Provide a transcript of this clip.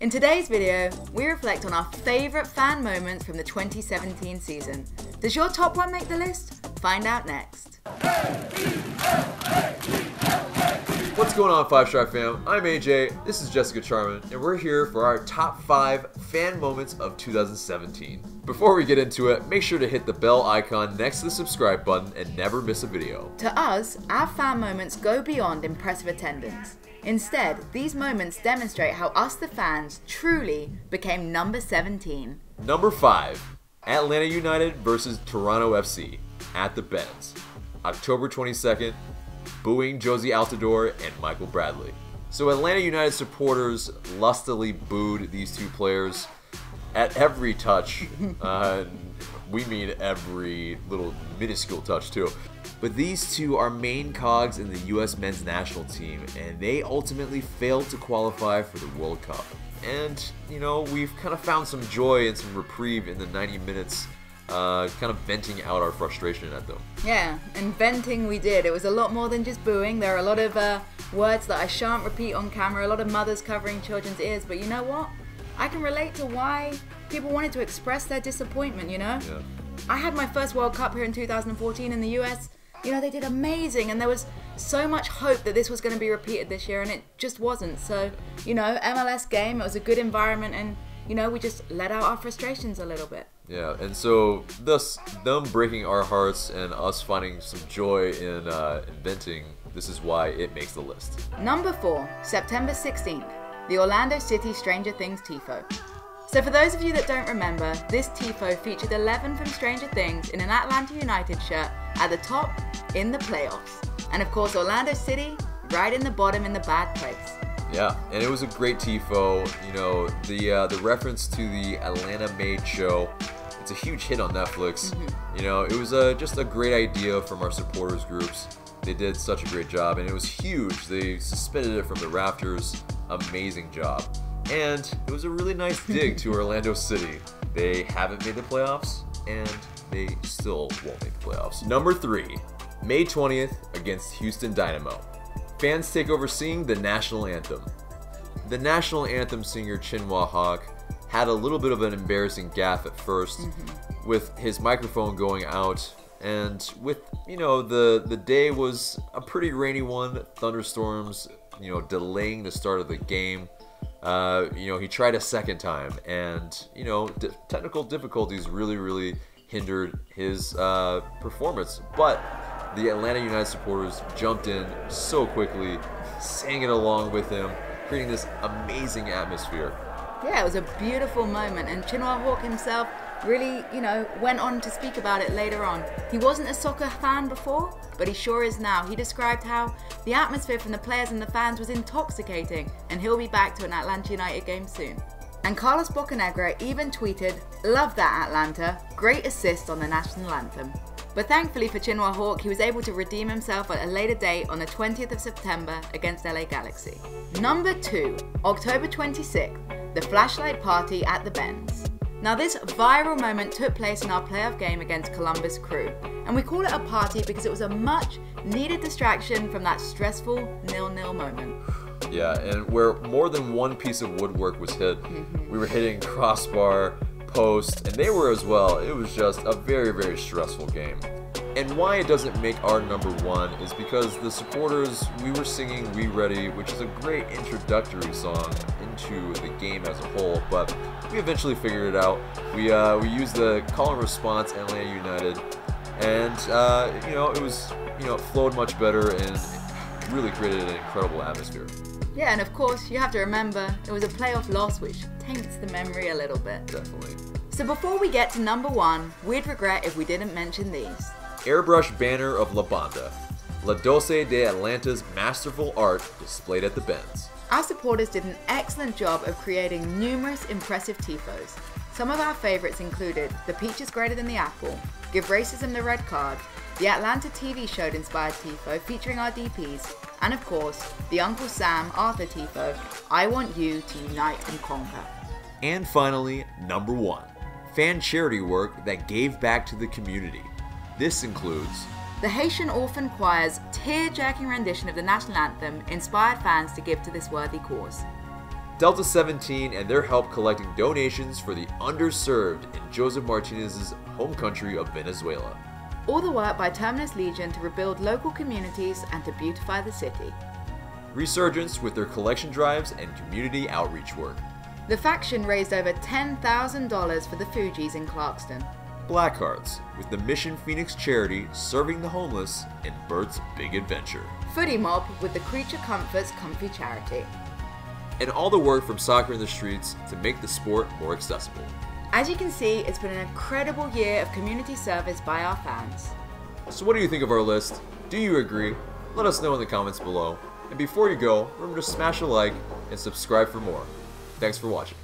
In today's video, we reflect on our favourite fan moments from the 2017 season. Does your top one make the list? Find out next. What's going on, 5-Stripe fam? I'm AJ, this is Jessica Charman, and we're here for our top 5 fan moments of 2017. Before we get into it, make sure to hit the bell icon next to the subscribe button and never miss a video. To us, our fan moments go beyond impressive attendance. Instead, these moments demonstrate how us the fans truly became number 17. Number 5. Atlanta United versus Toronto FC at the Benz. October 22nd, booing Josie Altidore and Michael Bradley. So Atlanta United supporters lustily booed these two players at every touch. We mean every little minuscule touch too. But these two are main cogs in the US men's national team, and they ultimately failed to qualify for the World Cup. And, you know, we've kind of found some joy and some reprieve in the 90 minutes, kind of venting out our frustration at them. Yeah, and venting we did. It was a lot more than just booing. There are a lot of words that I shan't repeat on camera, a lot of mothers covering children's ears, but you know what? I can relate to why people wanted to express their disappointment, you know? Yeah. I had my first World Cup here in 2014 in the US. You know, they did amazing, and there was so much hope that this was going to be repeated this year, and it just wasn't. So, you know, MLS game, it was a good environment, and, you know, we just let out our frustrations a little bit. Yeah, and so thus them breaking our hearts and us finding some joy in venting, this is why it makes the list. Number 4, September 16th, the Orlando City Stranger Things tifo. So for those of you that don't remember, this tifo featured 11 from Stranger Things in an Atlanta United shirt at the top in the playoffs. And of course Orlando City right in the bottom in the bad place. Yeah, and it was a great tifo. You know, the reference to the Atlanta Made show, it's a huge hit on Netflix. You know, it was just a great idea from our supporters groups. They did such a great job, and it was huge. They suspended it from the rafters. Amazing job. And it was a really nice dig to Orlando City. They haven't made the playoffs, and they still won't make the playoffs. Number 3, May 20th against Houston Dynamo. Fans take over singing the national anthem. The national anthem singer Chinua Hawk had a little bit of an embarrassing gaffe at first with his microphone going out, and with, you know, the day was a pretty rainy one, thunderstorms, you know, delaying the start of the game. You know, he tried a second time, and, you know, technical difficulties really hindered his performance. But the Atlanta United supporters jumped in so quickly, sang it along with him, creating this amazing atmosphere. Yeah, it was a beautiful moment, and Chinua Hawk himself really, you know, went on to speak about it later on. He wasn't a soccer fan before, but he sure is now. He described how the atmosphere from the players and the fans was intoxicating, and he'll be back to an Atlanta United game soon. And Carlos Bocanegra even tweeted, "Love that Atlanta, great assist on the national anthem." But thankfully for Chinua Hawk, he was able to redeem himself at a later date on the 20th of September against LA Galaxy. Number 2, October 26th, the flashlight party at the Benz. Now this viral moment took place in our playoff game against Columbus Crew, and we call it a party because it was a much needed distraction from that stressful 0-0 moment. Yeah, and where more than one piece of woodwork was hit. We were hitting crossbar, post, and they were as well. It was just a very stressful game. And why it doesn't make our number 1 is because the supporters, we were singing We Ready, which is a great introductory song into the game as a whole, but we eventually figured it out. We used the call and response Atlanta United, and you know, it was, you know, it flowed much better and really created an incredible atmosphere. Yeah, and of course, you have to remember, it was a playoff loss, which taints the memory a little bit. Definitely. So before we get to number 1, we'd regret if we didn't mention these. Airbrush banner of La Banda. La Doce de Atlanta's masterful art displayed at the Benz. Our supporters did an excellent job of creating numerous impressive tifos. Some of our favorites included The Peach is Greater Than the Apple, Give Racism the Red Card, the Atlanta TV show inspired tifo featuring our DPs, and of course, the Uncle Sam Arthur tifo, I Want You to Unite and Conquer. And finally, number 1, fan charity work that gave back to the community. This includes The Haitian Orphan Choir's tear-jerking rendition of the national anthem inspired fans to give to this worthy cause. Delta 17 and their help collecting donations for the underserved in Joseph Martinez's home country of Venezuela. All the work by Terminus Legion to rebuild local communities and to beautify the city. Resurgence with their collection drives and community outreach work. The faction raised over $10,000 for the Fugees in Clarkston. Black Harts with the Mission Phoenix charity serving the homeless in Bert's Big Adventure. Footie Mob with the Creature Comforts Comfy charity. And all the work from Soccer in the Streets to make the sport more accessible. As you can see, it's been an incredible year of community service by our fans. So what do you think of our list? Do you agree? Let us know in the comments below. And before you go, remember to smash a like and subscribe for more. Thanks for watching.